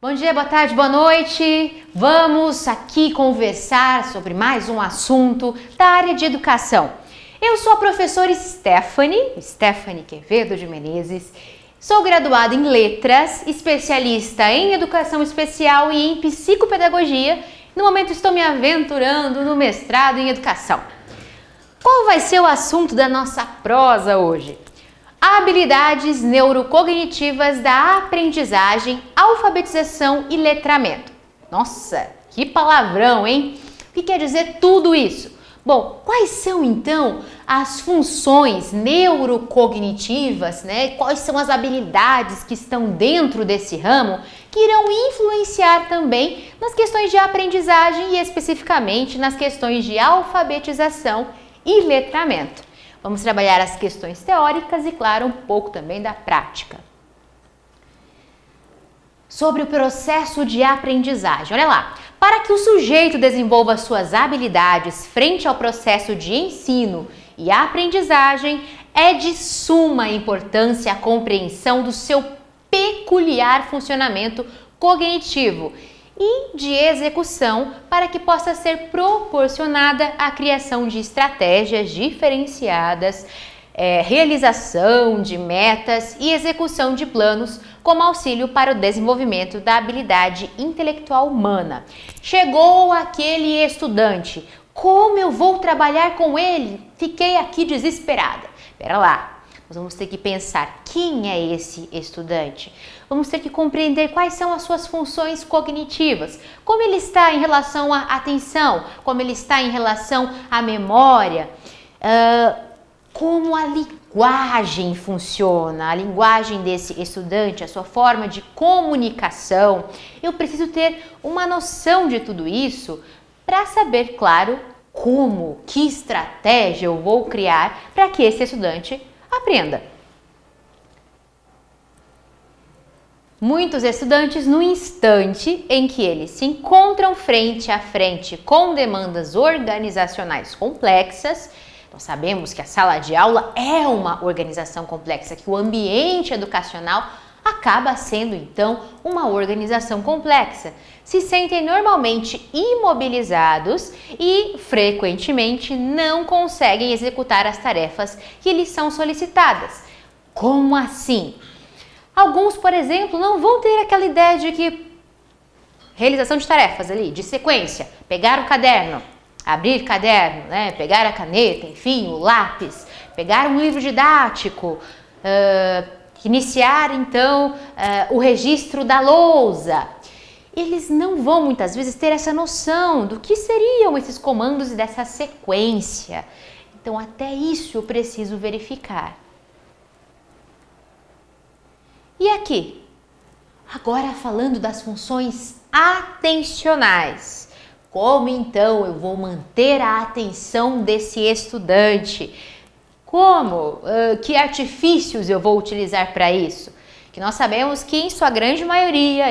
Bom dia, boa tarde, boa noite. Vamos aqui conversar sobre mais um assunto da área de educação. Eu sou a professora Stephanie Quevedo de Menezes. Sou graduada em Letras, especialista em Educação Especial e em Psicopedagogia. No momento estou me aventurando no mestrado em Educação. Qual vai ser o assunto da nossa prosa hoje? Habilidades neurocognitivas da aprendizagem, alfabetização e letramento. Nossa, que palavrão, hein? O que quer dizer tudo isso? Bom, quais são então as funções neurocognitivas, né? Quais são as habilidades que estão dentro desse ramo que irão influenciar também nas questões de aprendizagem e especificamente nas questões de alfabetização e letramento? Vamos trabalhar as questões teóricas e, claro, um pouco também da prática. Sobre o processo de aprendizagem. Olha lá, para que o sujeito desenvolva suas habilidades frente ao processo de ensino e aprendizagem, é de suma importância a compreensão do seu peculiar funcionamento cognitivo e de execução para que possa ser proporcionada a criação de estratégias diferenciadas, realização de metas e execução de planos como auxílio para o desenvolvimento da habilidade intelectual humana. Chegou aquele estudante, como eu vou trabalhar com ele? Fiquei aqui desesperada. Espera lá. Nós vamos ter que pensar quem é esse estudante. Vamos ter que compreender quais são as suas funções cognitivas, como ele está em relação à atenção, como ele está em relação à memória, como a linguagem funciona, a linguagem desse estudante, a sua forma de comunicação. Eu preciso ter uma noção de tudo isso para saber, claro, que estratégia eu vou criar para que esse estudante aprenda. Muitos estudantes, no instante em que eles se encontram frente a frente com demandas organizacionais complexas, nós sabemos que a sala de aula é uma organização complexa, que o ambiente educacional acaba sendo então uma organização complexa. Se sentem normalmente imobilizados e frequentemente não conseguem executar as tarefas que lhes são solicitadas. Como assim? Alguns, por exemplo, não vão ter aquela ideia de que realização de tarefas ali, de sequência, pegar o caderno, abrir caderno, né, pegar a caneta, enfim, o lápis, pegar um livro didático, iniciar então o registro da lousa. Eles não vão muitas vezes ter essa noção do que seriam esses comandos e dessa sequência. Então até isso eu preciso verificar. E aqui, agora falando das funções atencionais. Como então eu vou manter a atenção desse estudante? Como? Que artifícios eu vou utilizar para isso? Que nós sabemos que em sua grande maioria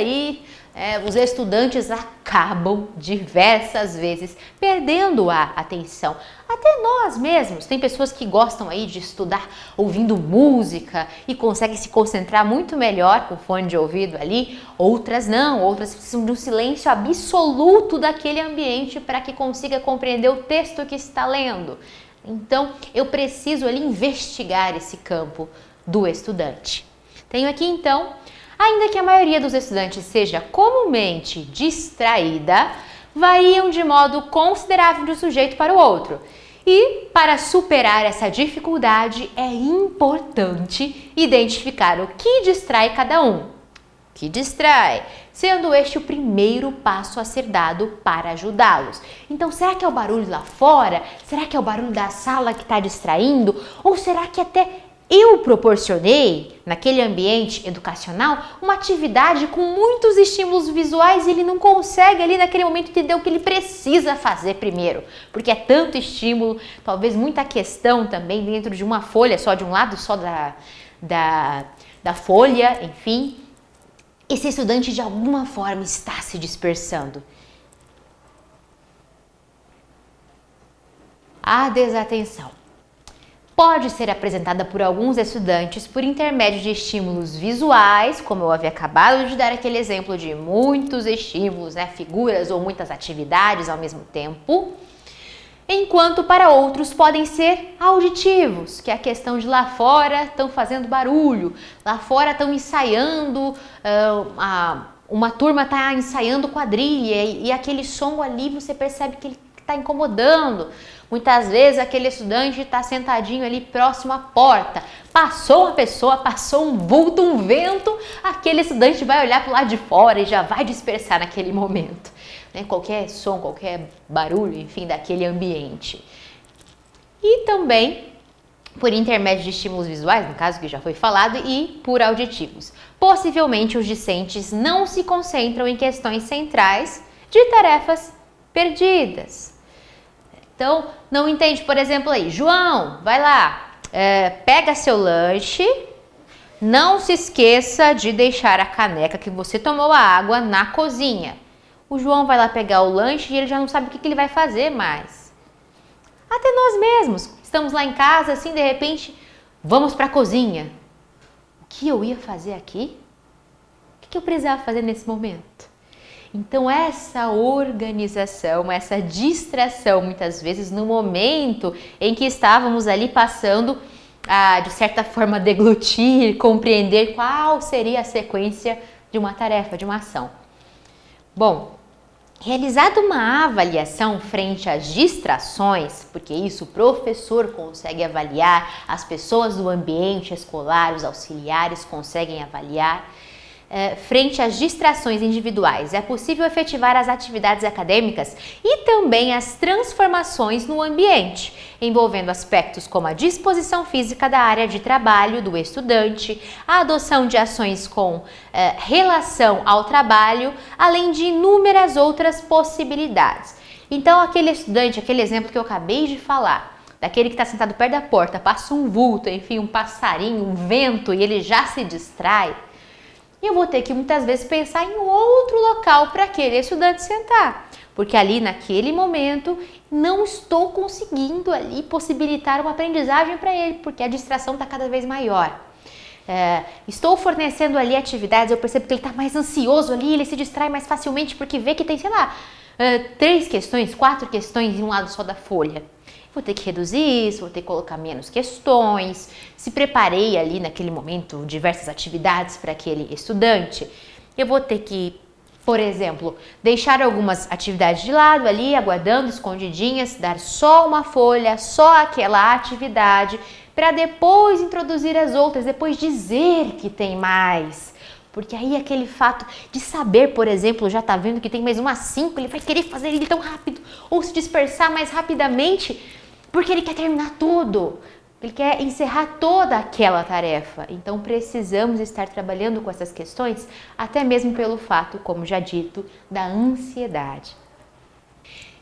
os estudantes acabam diversas vezes perdendo a atenção. Até nós mesmos, tem pessoas que gostam aí de estudar ouvindo música e conseguem se concentrar muito melhor com fone de ouvido ali, outras não, outras precisam de um silêncio absoluto daquele ambiente para que consiga compreender o texto que está lendo. Então, eu preciso ali investigar esse campo do estudante. Tenho aqui então, ainda que a maioria dos estudantes seja comumente distraída, variam de modo considerável de um sujeito para o outro. E para superar essa dificuldade é importante identificar o que distrai cada um. O que distrai? Sendo este o primeiro passo a ser dado para ajudá-los. Então, será que é o barulho lá fora? Será que é o barulho da sala que está distraindo? Ou será que até eu proporcionei, naquele ambiente educacional, uma atividade com muitos estímulos visuais e ele não consegue ali naquele momento entender o que ele precisa fazer primeiro, porque é tanto estímulo, talvez muita questão também dentro de uma folha, só de um lado só da folha, enfim. Esse estudante de alguma forma está se dispersando. A desatenção pode ser apresentada por alguns estudantes por intermédio de estímulos visuais, como eu havia acabado de dar aquele exemplo de muitos estímulos, né, figuras ou muitas atividades ao mesmo tempo, enquanto para outros podem ser auditivos, que é a questão de lá fora estão fazendo barulho, lá fora estão ensaiando, uma turma está ensaiando quadrilha e aquele som ali você percebe que ele está incomodando. Muitas vezes aquele estudante está sentadinho ali próximo à porta, passou uma pessoa, passou um vulto, um vento, aquele estudante vai olhar para o lado de fora e já vai dispersar naquele momento, né? Qualquer som, qualquer barulho, enfim, daquele ambiente. E também por intermédio de estímulos visuais, no caso que já foi falado, e por auditivos. Possivelmente os discentes não se concentram em questões centrais de tarefas perdidas. Então, não entende, por exemplo, aí, João, vai lá, pega seu lanche, não se esqueça de deixar a caneca que você tomou a água na cozinha. O João vai lá pegar o lanche e ele já não sabe o que ele vai fazer mais. Até nós mesmos, estamos lá em casa, assim, de repente, vamos para a cozinha. O que eu ia fazer aqui? O que eu precisava fazer nesse momento? Então essa organização, essa distração, muitas vezes no momento em que estávamos ali passando a, de certa forma, deglutir, compreender qual seria a sequência de uma tarefa, de uma ação. Bom, realizada uma avaliação frente às distrações, porque isso o professor consegue avaliar, as pessoas do ambiente escolar, os auxiliares conseguem avaliar, frente às distrações individuais, é possível efetivar as atividades acadêmicas e também as transformações no ambiente, envolvendo aspectos como a disposição física da área de trabalho do estudante, a adoção de ações com relação ao trabalho, além de inúmeras outras possibilidades. Então, aquele estudante, aquele exemplo que eu acabei de falar, daquele que está sentado perto da porta, passa um vulto, enfim, um passarinho, um vento e ele já se distrai, e eu vou ter que muitas vezes pensar em outro local para aquele estudante sentar, porque ali naquele momento não estou conseguindo ali possibilitar uma aprendizagem para ele, porque a distração está cada vez maior. Estou fornecendo ali atividades, eu percebo que ele está mais ansioso ali, ele se distrai mais facilmente porque vê que tem, sei lá, 3 questões, 4 questões em um lado só da folha. Vou ter que reduzir isso, vou ter que colocar menos questões. Se preparei ali naquele momento diversas atividades para aquele estudante, eu vou ter que, por exemplo, deixar algumas atividades de lado ali, aguardando escondidinhas, dar só uma folha, só aquela atividade, para depois introduzir as outras, depois dizer que tem mais. Porque aí aquele fato de saber, por exemplo, já está vendo que tem mais umas 5, ele vai querer fazer ele tão rápido, ou se dispersar mais rapidamente, porque ele quer terminar tudo, ele quer encerrar toda aquela tarefa. Então precisamos estar trabalhando com essas questões, até mesmo pelo fato, como já dito, da ansiedade.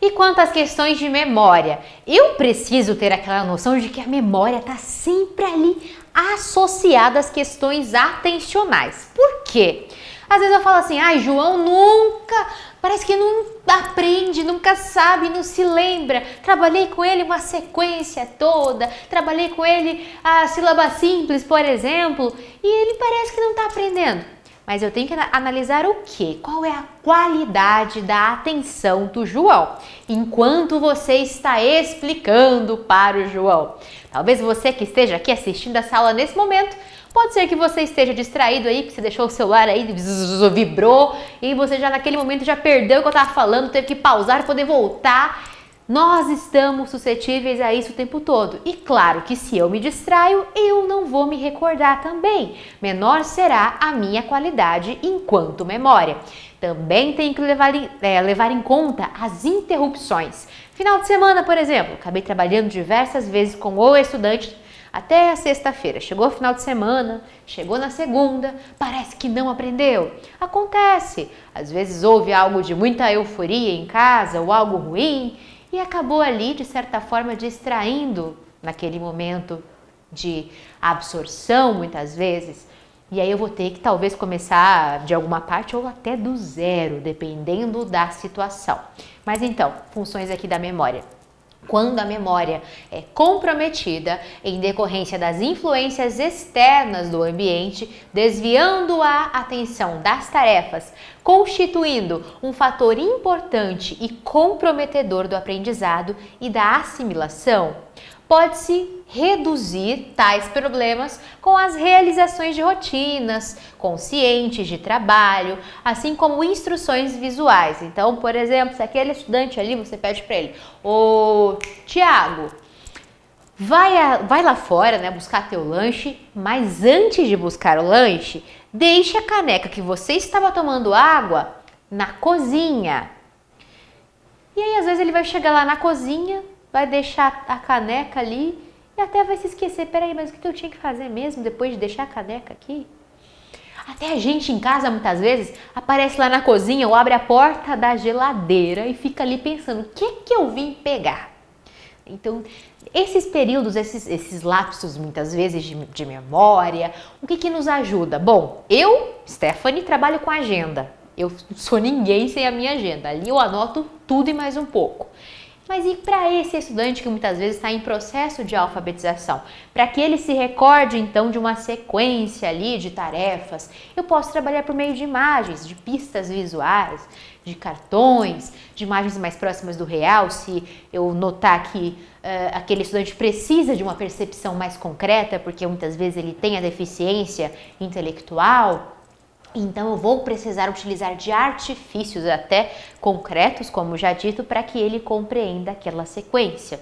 E quanto às questões de memória, eu preciso ter aquela noção de que a memória está sempre ali associada às questões atencionais. Por quê? Às vezes eu falo assim, João parece que não aprende, nunca sabe, não se lembra. Trabalhei com ele uma sequência toda, trabalhei com ele a sílaba simples, por exemplo, e ele parece que não está aprendendo. Mas eu tenho que analisar o quê? Qual é a qualidade da atenção do João enquanto você está explicando para o João. Talvez você que esteja aqui assistindo essa aula nesse momento, pode ser que você esteja distraído aí, que você deixou o celular aí, vibrou, e você já naquele momento já perdeu o que eu estava falando, teve que pausar para poder voltar. Nós estamos suscetíveis a isso o tempo todo. E claro que se eu me distraio, eu não vou me recordar também. Menor será a minha qualidade enquanto memória. Também tenho que levar em conta as interrupções. Final de semana, por exemplo, acabei trabalhando diversas vezes com o estudante até a sexta-feira. Chegou o final de semana, chegou na segunda, parece que não aprendeu. Acontece. Às vezes houve algo de muita euforia em casa ou algo ruim e acabou ali, de certa forma, distraindo naquele momento de absorção, muitas vezes. E aí eu vou ter que talvez começar de alguma parte ou até do zero, dependendo da situação. Mas então, funções aqui da memória. Quando a memória é comprometida em decorrência das influências externas do ambiente, desviando a atenção das tarefas, constituindo um fator importante e comprometedor do aprendizado e da assimilação, pode-se reduzir tais problemas com as realizações de rotinas conscientes de trabalho, assim como instruções visuais. Então, por exemplo, se aquele estudante ali, você pede para ele: ô Tiago, vai lá fora, né, buscar teu lanche, mas antes de buscar o lanche, deixe a caneca que você estava tomando água na cozinha. E aí, às vezes, ele vai chegar lá na cozinha, vai deixar a caneca ali e até vai se esquecer. Peraí, mas o que eu tinha que fazer mesmo depois de deixar a caneca aqui? Até a gente em casa, muitas vezes, aparece lá na cozinha ou abre a porta da geladeira e fica ali pensando: o que eu vim pegar? Então, esses períodos, esses lapsos, muitas vezes, de memória, o que nos ajuda? Bom, eu, Stephanie, trabalho com agenda. Eu não sou ninguém sem a minha agenda. Ali eu anoto tudo e mais um pouco. Mas e para esse estudante que muitas vezes está em processo de alfabetização? Para que ele se recorde então de uma sequência ali de tarefas, eu posso trabalhar por meio de imagens, de pistas visuais, de cartões, de imagens mais próximas do real, se eu notar que aquele estudante precisa de uma percepção mais concreta, porque muitas vezes ele tem a deficiência intelectual. Então eu vou precisar utilizar de artifícios até concretos, como já dito, para que ele compreenda aquela sequência.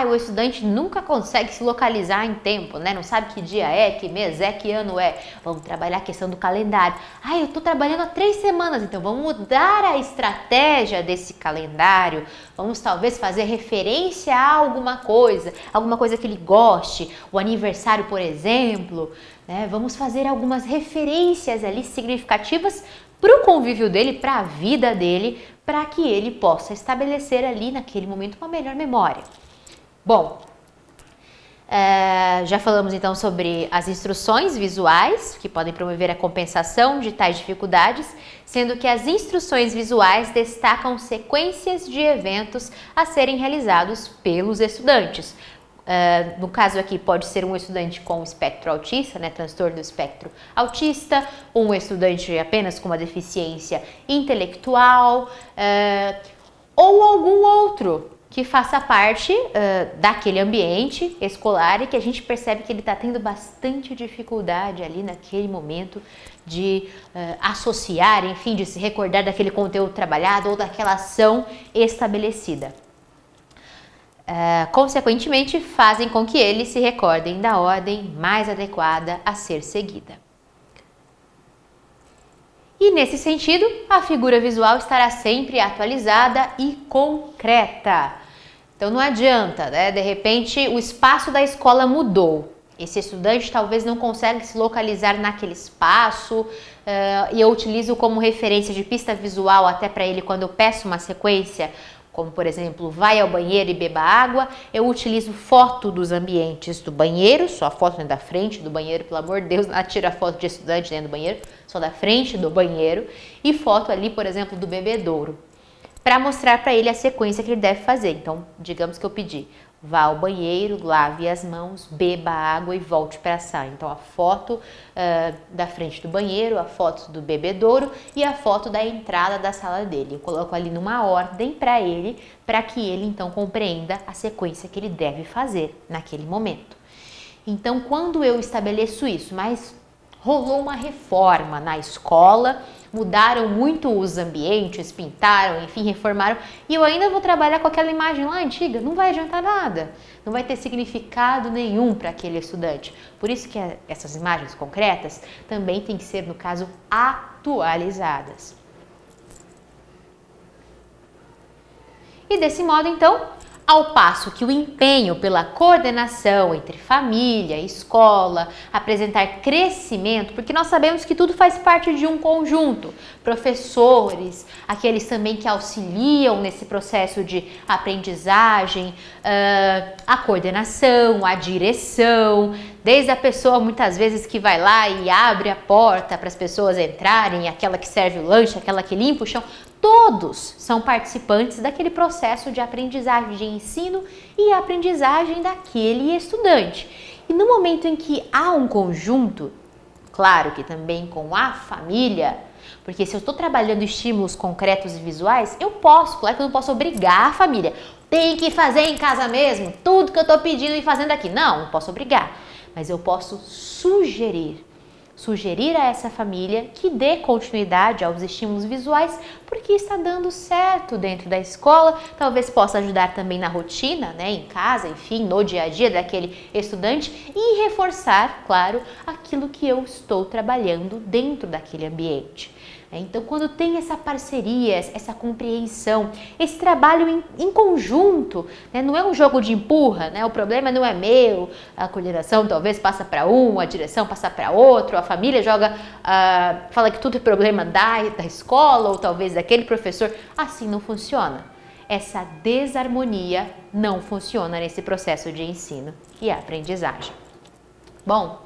O estudante nunca consegue se localizar em tempo, né? Não sabe que dia é, que mês é, que ano é. Vamos trabalhar a questão do calendário. Eu estou trabalhando há 3 semanas, então vamos mudar a estratégia desse calendário. Vamos talvez fazer referência a alguma coisa que ele goste, o aniversário, por exemplo. Vamos fazer algumas referências ali significativas para o convívio dele, para a vida dele, para que ele possa estabelecer ali naquele momento uma melhor memória. Bom, já falamos então sobre as instruções visuais, que podem promover a compensação de tais dificuldades, sendo que as instruções visuais destacam sequências de eventos a serem realizados pelos estudantes. No caso aqui pode ser um estudante com espectro autista, transtorno do espectro autista, um estudante apenas com uma deficiência intelectual, ou algum outro que faça parte daquele ambiente escolar e que a gente percebe que ele está tendo bastante dificuldade ali naquele momento de associar, enfim, de se recordar daquele conteúdo trabalhado ou daquela ação estabelecida. Consequentemente, fazem com que eles se recordem da ordem mais adequada a ser seguida. E nesse sentido, a figura visual estará sempre atualizada e concreta. Então não adianta, de repente o espaço da escola mudou. Esse estudante talvez não consegue se localizar naquele espaço e eu utilizo como referência de pista visual até para ele quando eu peço uma sequência, como por exemplo, vai ao banheiro e beba água, eu utilizo foto dos ambientes do banheiro, só a foto da frente do banheiro, pelo amor de Deus, não tira foto de estudante dentro do banheiro, só da frente do banheiro, e foto ali, por exemplo, do bebedouro, para mostrar para ele a sequência que ele deve fazer. Então, digamos que eu pedi: vá ao banheiro, lave as mãos, beba água e volte para a sala. Então, a foto da frente do banheiro, a foto do bebedouro e a foto da entrada da sala dele. Eu coloco ali numa ordem para ele, para que ele então compreenda a sequência que ele deve fazer naquele momento. Então, quando eu estabeleço isso, mas rolou uma reforma na escola, mudaram muito os ambientes, pintaram, enfim, reformaram, e eu ainda vou trabalhar com aquela imagem lá antiga, não vai adiantar nada, não vai ter significado nenhum para aquele estudante. Por isso que essas imagens concretas também têm que ser, no caso, atualizadas. E desse modo, então, ao passo que o empenho pela coordenação entre família e escola, apresentar crescimento, porque nós sabemos que tudo faz parte de um conjunto, professores, aqueles também que auxiliam nesse processo de aprendizagem, a coordenação, a direção, desde a pessoa muitas vezes que vai lá e abre a porta para as pessoas entrarem, aquela que serve o lanche, aquela que limpa o chão, todos são participantes daquele processo de aprendizagem, de ensino e aprendizagem daquele estudante. E no momento em que há um conjunto, claro que também com a família, porque se eu estou trabalhando estímulos concretos e visuais, eu posso, claro que eu não posso obrigar a família. Tem que fazer em casa mesmo, tudo que eu estou pedindo e fazendo aqui. Não posso obrigar, mas eu posso sugerir a essa família que dê continuidade aos estímulos visuais, porque está dando certo dentro da escola, talvez possa ajudar também na rotina, né, em casa, enfim, no dia a dia daquele estudante e reforçar, claro, aquilo que eu estou trabalhando dentro daquele ambiente. Então, quando tem essa parceria, essa compreensão, esse trabalho em conjunto, né? Não é um jogo de empurra, né? O problema não é meu, a coordenação talvez passa para um, a direção passa para outro, a família joga, fala que tudo é problema da escola ou talvez daquele professor. Assim não funciona. Essa desarmonia não funciona nesse processo de ensino e aprendizagem. Bom,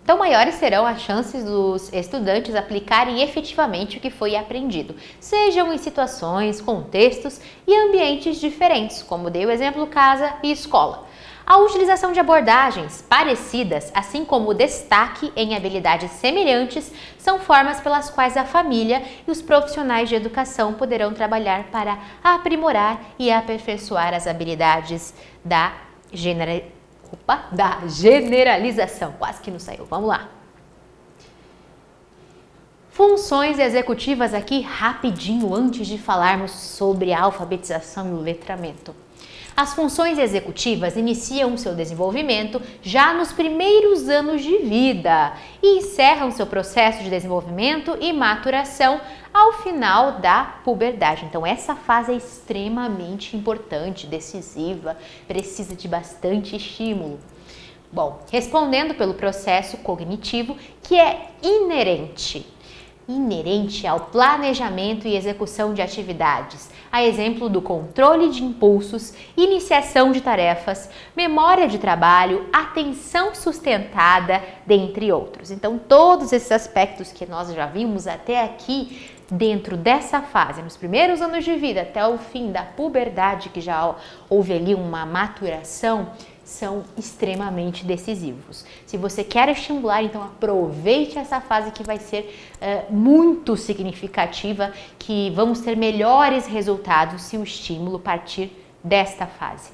então, maiores serão as chances dos estudantes aplicarem efetivamente o que foi aprendido, sejam em situações, contextos e ambientes diferentes, como dei o exemplo casa e escola. A utilização de abordagens parecidas, assim como o destaque em habilidades semelhantes, são formas pelas quais a família e os profissionais de educação poderão trabalhar para aprimorar e aperfeiçoar as habilidades da generalização. Quase que não saiu. Vamos lá. Funções executivas aqui rapidinho antes de falarmos sobre a alfabetização e o letramento. As funções executivas iniciam seu desenvolvimento já nos primeiros anos de vida e encerram seu processo de desenvolvimento e maturação ao final da puberdade. Então, essa fase é extremamente importante, decisiva, precisa de bastante estímulo. Bom, respondendo pelo processo cognitivo que é inerente ao planejamento e execução de atividades, a exemplo do controle de impulsos, iniciação de tarefas, memória de trabalho, atenção sustentada, dentre outros. Então, todos esses aspectos que nós já vimos até aqui, dentro dessa fase, nos primeiros anos de vida, até o fim da puberdade, que já houve ali uma maturação, são extremamente decisivos. Se você quer estimular, então aproveite essa fase que vai ser muito significativa, que vamos ter melhores resultados se o estímulo partir desta fase.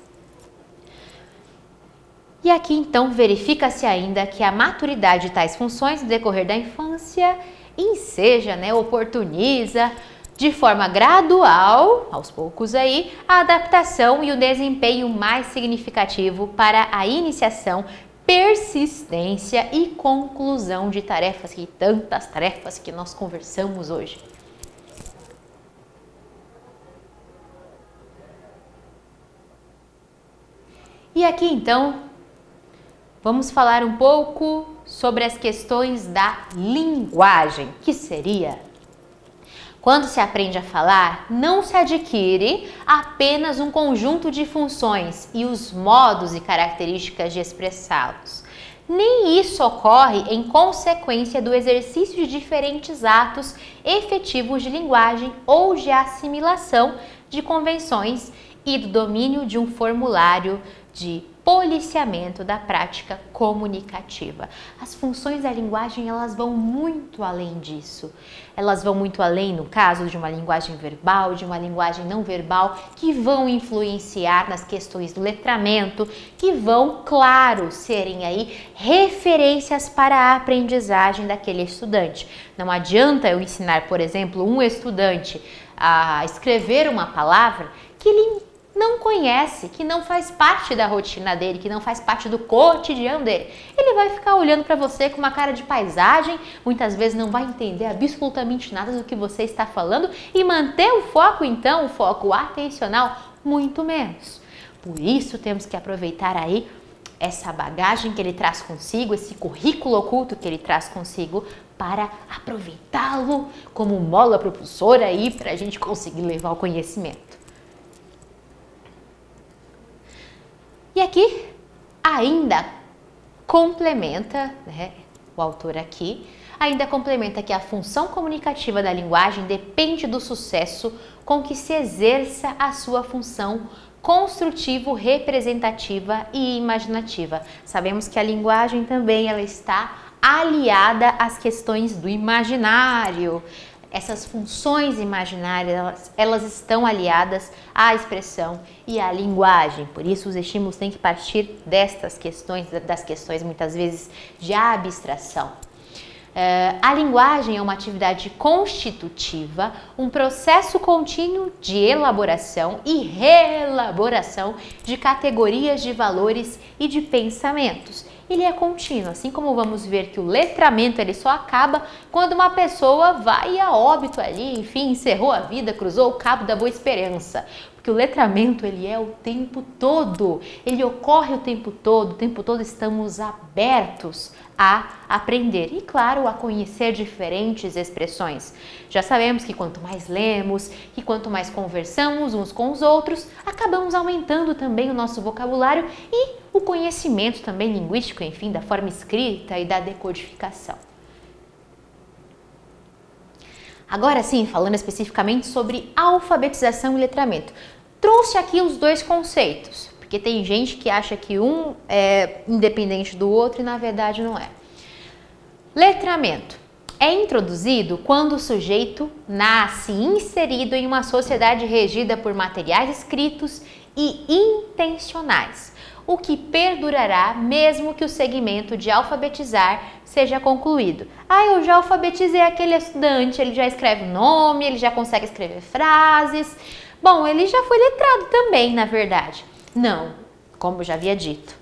E aqui então verifica-se ainda que a maturidade de tais funções no decorrer da infância enseja, oportuniza de forma gradual, aos poucos aí, a adaptação e o desempenho mais significativo para a iniciação, persistência e conclusão de tarefas, e tantas tarefas que nós conversamos hoje. E aqui então, vamos falar um pouco sobre as questões da linguagem, que seria: quando se aprende a falar, não se adquire apenas um conjunto de funções e os modos e características de expressá-los. Nem isso ocorre em consequência do exercício de diferentes atos efetivos de linguagem ou de assimilação de convenções e do domínio de um formulário de policiamento da prática comunicativa. As funções da linguagem, elas vão muito além disso. Elas vão muito além, no caso, de uma linguagem verbal, de uma linguagem não verbal, que vão influenciar nas questões do letramento, que vão, claro, serem aí referências para a aprendizagem daquele estudante. Não adianta eu ensinar, por exemplo, um estudante a escrever uma palavra que ele não conhece, que não faz parte da rotina dele, que não faz parte do cotidiano dele. Ele vai ficar olhando para você com uma cara de paisagem, muitas vezes não vai entender absolutamente nada do que você está falando e manter o foco, então, o foco atencional, muito menos. Por isso temos que aproveitar aí essa bagagem que ele traz consigo, esse currículo oculto que ele traz consigo, para aproveitá-lo como mola propulsora aí para a gente conseguir levar o conhecimento. aqui ainda complementa, né, o autor aqui, ainda complementa que a função comunicativa da linguagem depende do sucesso com que se exerça a sua função construtivo, representativa e imaginativa. Sabemos que a linguagem também ela está aliada às questões do imaginário. Essas funções imaginárias, elas estão aliadas à expressão e à linguagem. Por isso, os estímulos têm que partir destas questões, das questões muitas vezes de abstração. A linguagem é uma atividade constitutiva, um processo contínuo de elaboração e reelaboração de categorias de valores e de pensamentos. Ele é contínuo, assim como vamos ver que o letramento ele só acaba quando uma pessoa vai a óbito ali, enfim, encerrou a vida, cruzou o cabo da boa esperança. Porque o letramento ele é o tempo todo, ele ocorre o tempo todo estamos abertos a aprender e, claro, a conhecer diferentes expressões. Já sabemos que quanto mais lemos, que quanto mais conversamos uns com os outros, acabamos aumentando também o nosso vocabulário e o conhecimento também linguístico, enfim, da forma escrita e da decodificação. Agora sim, falando especificamente sobre alfabetização e letramento. Trouxe aqui os dois conceitos, porque tem gente que acha que um é independente do outro e na verdade não é. Letramento é introduzido quando o sujeito nasce inserido em uma sociedade regida por materiais escritos e intencionais, o que perdurará mesmo que o segmento de alfabetizar seja concluído. Eu já alfabetizei aquele estudante, ele já escreve o nome, ele já consegue escrever frases. Bom, ele já foi letrado também, na verdade. Não, como eu já havia dito,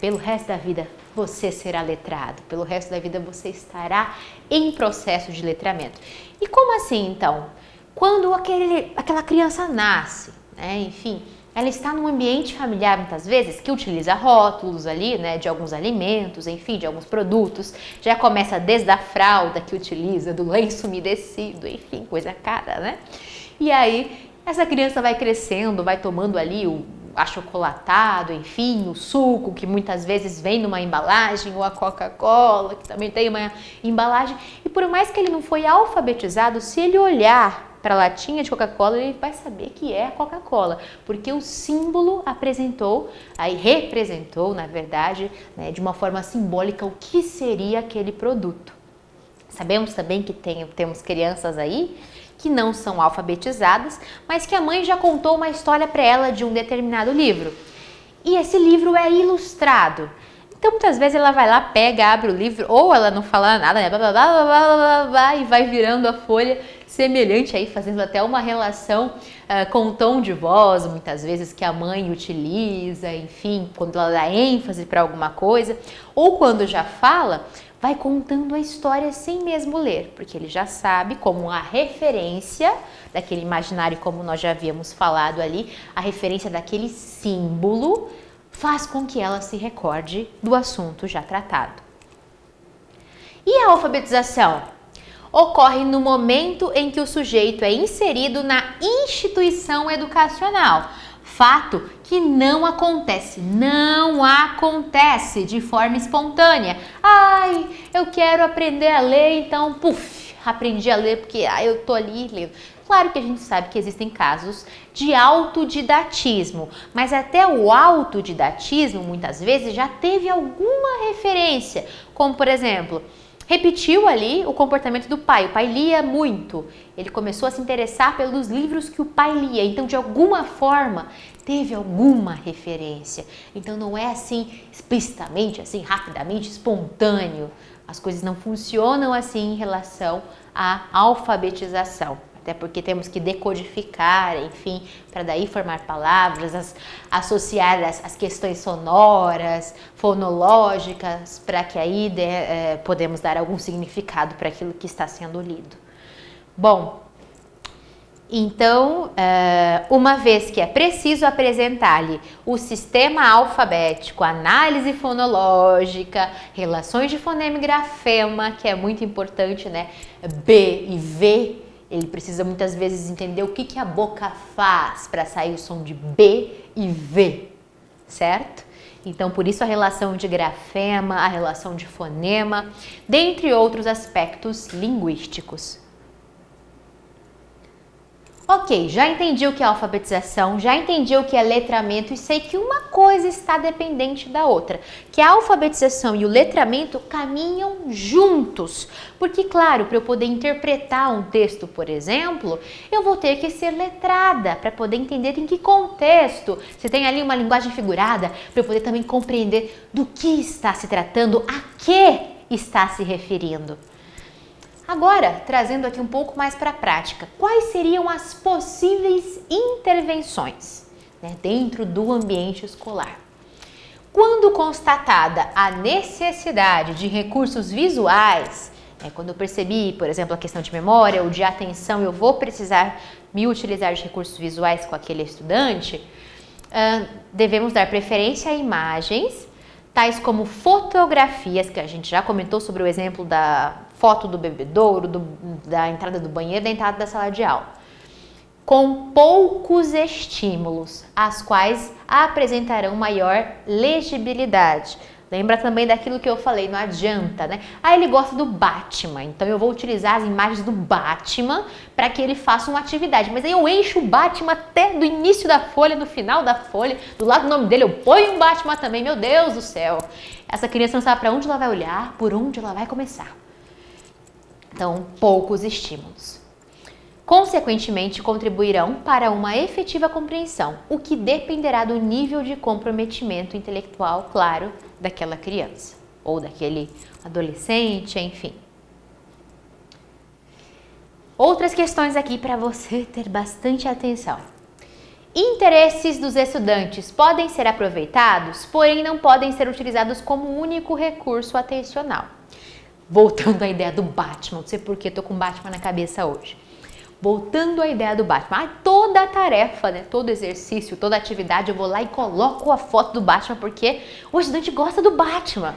pelo resto da vida você será letrado, pelo resto da vida você estará em processo de letramento. E como assim, então? Quando aquela criança nasce, né, enfim, ela está num ambiente familiar, muitas vezes, que utiliza rótulos ali, né, de alguns alimentos, enfim, de alguns produtos. Já começa desde a fralda que utiliza, do lenço umedecido, enfim, coisa cara, né? E aí, essa criança vai crescendo, vai tomando ali o achocolatado, enfim, o suco, que muitas vezes vem numa embalagem, ou a Coca-Cola, que também tem uma embalagem. E por mais que ele não foi alfabetizado, se ele olhar para a latinha de Coca-Cola, ele vai saber que é a Coca-Cola, porque o símbolo representou, na verdade, né, de uma forma simbólica o que seria aquele produto. Sabemos também que temos crianças aí que não são alfabetizadas, mas que a mãe já contou uma história para ela de um determinado livro. E esse livro é ilustrado. Então, muitas vezes ela vai lá, pega, abre o livro, ou ela não fala nada, né? Blá, blá, blá, blá, blá, blá, e vai virando a folha semelhante aí, fazendo até uma relação com o tom de voz, muitas vezes, que a mãe utiliza, enfim, quando ela dá ênfase para alguma coisa, ou quando já fala, vai contando a história sem mesmo ler, porque ele já sabe como a referência daquele imaginário, como nós já havíamos falado ali, a referência daquele símbolo faz com que ela se recorde do assunto já tratado. E a alfabetização? Ocorre no momento em que o sujeito é inserido na instituição educacional. Fato que não acontece de forma espontânea. Eu quero aprender a ler, então, aprendi a ler porque eu tô ali lendo. Claro que a gente sabe que existem casos de autodidatismo, mas até o autodidatismo, muitas vezes, já teve alguma referência, como, por exemplo, repetiu ali o comportamento do pai. O pai lia muito, ele começou a se interessar pelos livros que o pai lia, então, de alguma forma, teve alguma referência. Então, não é assim, explicitamente, assim, rapidamente, espontâneo. As coisas não funcionam assim em relação à alfabetização. Até porque temos que decodificar, enfim, para daí formar palavras, associar as questões sonoras, fonológicas, para que aí podemos dar algum significado para aquilo que está sendo lido. Bom, então, uma vez que é preciso apresentar-lhe o sistema alfabético, análise fonológica, relações de fonema e grafema, que é muito importante, né? B e V, ele precisa muitas vezes entender o que a boca faz para sair o som de B e V, certo? Então, por isso a relação de grafema, a relação de fonema, dentre outros aspectos linguísticos. Ok, já entendi o que é alfabetização, já entendi o que é letramento e sei que uma coisa está dependente da outra, que a alfabetização e o letramento caminham juntos. Porque, claro, para eu poder interpretar um texto, por exemplo, eu vou ter que ser letrada para poder entender em que contexto. Se tem ali uma linguagem figurada, para eu poder também compreender do que está se tratando, a que está se referindo. Agora, trazendo aqui um pouco mais para a prática, quais seriam as possíveis intervenções, né, dentro do ambiente escolar? Quando constatada a necessidade de recursos visuais, quando eu percebi, por exemplo, a questão de memória ou de atenção, eu vou precisar me utilizar de recursos visuais com aquele estudante, devemos dar preferência a imagens, tais como fotografias, que a gente já comentou sobre o exemplo da foto do bebedouro, da entrada do banheiro, da entrada da sala de aula, com poucos estímulos, as quais apresentarão maior legibilidade. Lembra também daquilo que eu falei, não adianta, né? Ele gosta do Batman, então eu vou utilizar as imagens do Batman para que ele faça uma atividade. Mas aí eu encho o Batman até do início da folha, no final da folha, do lado do nome dele eu ponho um Batman também, meu Deus do céu. Essa criança não sabe para onde ela vai olhar, por onde ela vai começar. Então, poucos estímulos. Consequentemente, contribuirão para uma efetiva compreensão, o que dependerá do nível de comprometimento intelectual, claro, daquela criança ou daquele adolescente, enfim. Outras questões aqui para você ter bastante atenção. Interesses dos estudantes podem ser aproveitados, porém não podem ser utilizados como único recurso atencional. Voltando à ideia do Batman, não sei por que estou com Batman na cabeça hoje. Voltando à ideia do Batman, toda a tarefa, né, todo exercício, toda atividade, eu vou lá e coloco a foto do Batman porque o estudante gosta do Batman.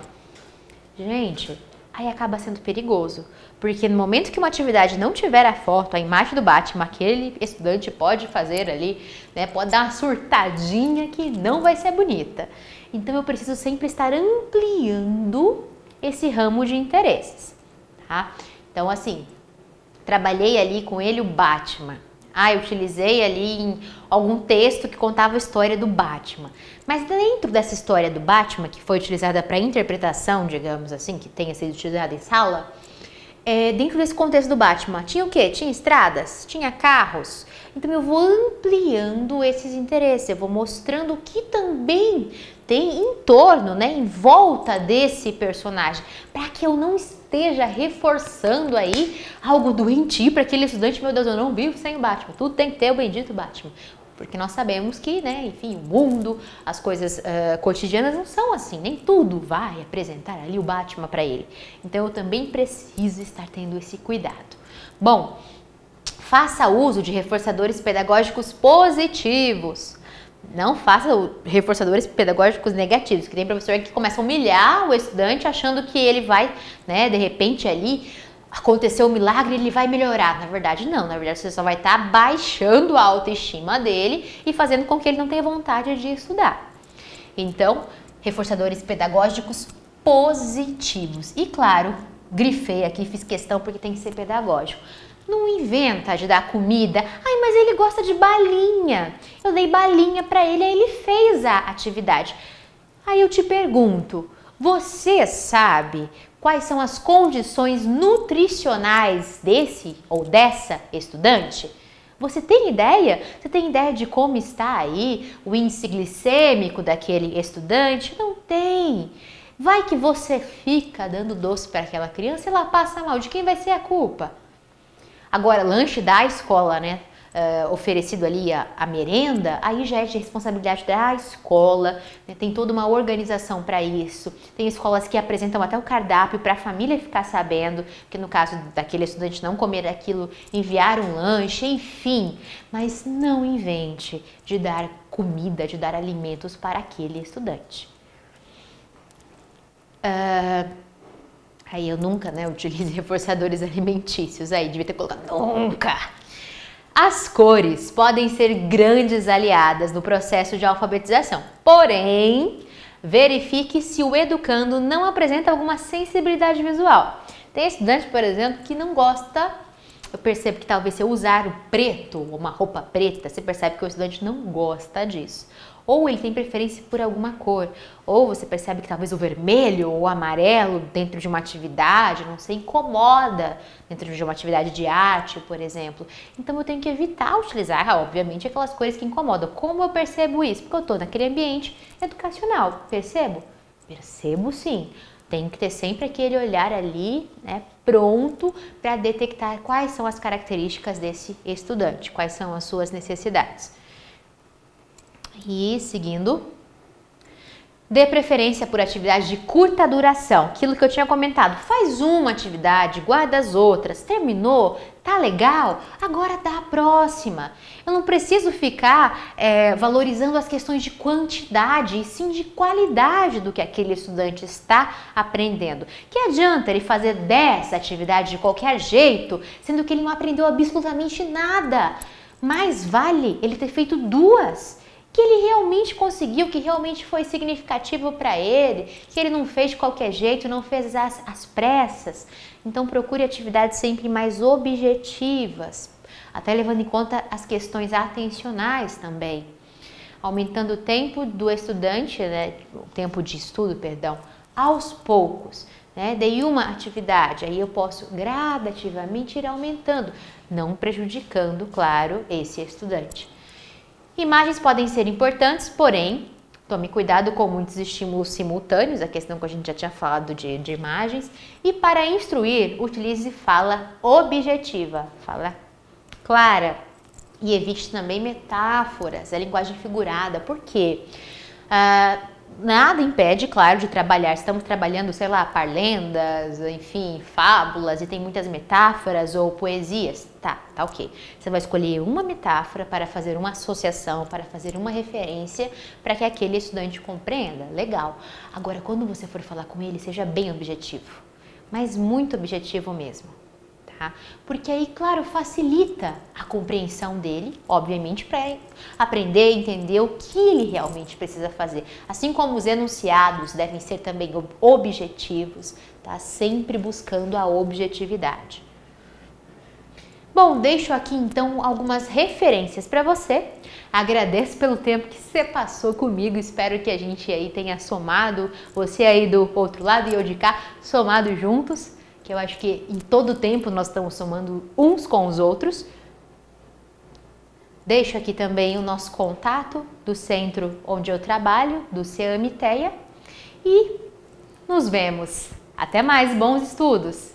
Gente, aí acaba sendo perigoso, porque no momento que uma atividade não tiver a foto, a imagem do Batman, aquele estudante pode fazer ali, né, pode dar uma surtadinha que não vai ser bonita. Então eu preciso sempre estar ampliando esse ramo de interesses, tá? Então assim, trabalhei ali com ele o Batman. Eu utilizei ali em algum texto que contava a história do Batman. Mas dentro dessa história do Batman, que foi utilizada para interpretação, digamos assim, que tenha sido utilizada em sala, dentro desse contexto do Batman, tinha o quê? Tinha estradas? Tinha carros? Então eu vou ampliando esses interesses, eu vou mostrando o que também tem em torno, né, em volta desse personagem, para que eu não esteja reforçando aí algo doentio para aquele estudante, meu Deus, eu não vivo sem o Batman, tudo tem que ter o bendito Batman. Porque nós sabemos que, né, enfim, o mundo, as coisas cotidianas não são assim, nem tudo vai apresentar ali o Batman para ele. Então eu também preciso estar tendo esse cuidado. Bom, faça uso de reforçadores pedagógicos positivos. Não faça reforçadores pedagógicos negativos, que tem professor que começa a humilhar o estudante achando que ele vai, né, de repente ali aconteceu um milagre, ele vai melhorar. Na verdade, não. Na verdade, você só vai estar baixando a autoestima dele e fazendo com que ele não tenha vontade de estudar. Então, reforçadores pedagógicos positivos. E claro, grifei aqui, fiz questão porque tem que ser pedagógico. Não inventa de dar comida. Mas ele gosta de balinha. Eu dei balinha para ele, aí ele fez a atividade. Aí eu te pergunto, você sabe quais são as condições nutricionais desse ou dessa estudante? Você tem ideia? Você tem ideia de como está aí o índice glicêmico daquele estudante? Não tem. Vai que você fica dando doce para aquela criança e ela passa mal. De quem vai ser a culpa? Agora, lanche da escola, né? Oferecido ali a merenda, aí já é de responsabilidade da escola, né? Tem toda uma organização para isso. Tem escolas que apresentam até o cardápio para a família ficar sabendo, que no caso daquele estudante não comer aquilo, enviar um lanche, enfim. Mas não invente de dar comida, de dar alimentos para aquele estudante. Aí eu nunca, né, utilizo reforçadores alimentícios, aí devia ter colocado nunca. As cores podem ser grandes aliadas no processo de alfabetização, porém, verifique se o educando não apresenta alguma sensibilidade visual. Tem estudante, por exemplo, que não gosta, eu percebo que talvez se eu usar o preto, uma roupa preta, você percebe que o estudante não gosta disso. Ou ele tem preferência por alguma cor, ou você percebe que talvez o vermelho ou o amarelo dentro de uma atividade, não sei, incomoda dentro de uma atividade de arte, por exemplo. Então eu tenho que evitar utilizar, obviamente, aquelas cores que incomodam. Como eu percebo isso? Porque eu estou naquele ambiente educacional, percebo? Percebo sim. Tem que ter sempre aquele olhar ali, né, pronto para detectar quais são as características desse estudante, quais são as suas necessidades. E seguindo, dê preferência por atividade de curta duração, aquilo que eu tinha comentado, faz uma atividade, guarda as outras, terminou, tá legal, agora dá a próxima. Eu não preciso ficar valorizando as questões de quantidade e sim de qualidade do que aquele estudante está aprendendo. Que adianta ele fazer 10 atividades de qualquer jeito, sendo que ele não aprendeu absolutamente nada? Mais vale ele ter feito 2. Que ele realmente conseguiu, que realmente foi significativo para ele, que ele não fez de qualquer jeito, não fez às pressas. Então procure atividades sempre mais objetivas, até levando em conta as questões atencionais também. Aumentando o tempo do estudante, né, o tempo de estudo, perdão, aos poucos. Né? Dei uma atividade, aí eu posso gradativamente ir aumentando, não prejudicando, claro, esse estudante. Imagens podem ser importantes, porém, tome cuidado com muitos estímulos simultâneos, a questão que a gente já tinha falado de imagens. E para instruir, utilize fala objetiva, fala clara. E evite também metáforas, a linguagem figurada. Por quê? Nada impede, claro, de trabalhar. Estamos trabalhando, sei lá, parlendas, enfim, fábulas e tem muitas metáforas ou poesias. Tá ok. Você vai escolher uma metáfora para fazer uma associação, para fazer uma referência, para que aquele estudante compreenda. Legal. Agora, quando você for falar com ele, seja bem objetivo, mas muito objetivo mesmo. Porque aí, claro, facilita a compreensão dele, obviamente, para aprender e entender o que ele realmente precisa fazer. Assim como os enunciados devem ser também objetivos, tá? Sempre buscando a objetividade. Bom, deixo aqui então algumas referências para você. Agradeço pelo tempo que você passou comigo, espero que a gente aí tenha somado, você aí do outro lado e eu de cá, somado juntos. Que eu acho que em todo tempo nós estamos somando uns com os outros. Deixo aqui também o nosso contato do centro onde eu trabalho, do CEAMITEA, e nos vemos. Até mais, bons estudos!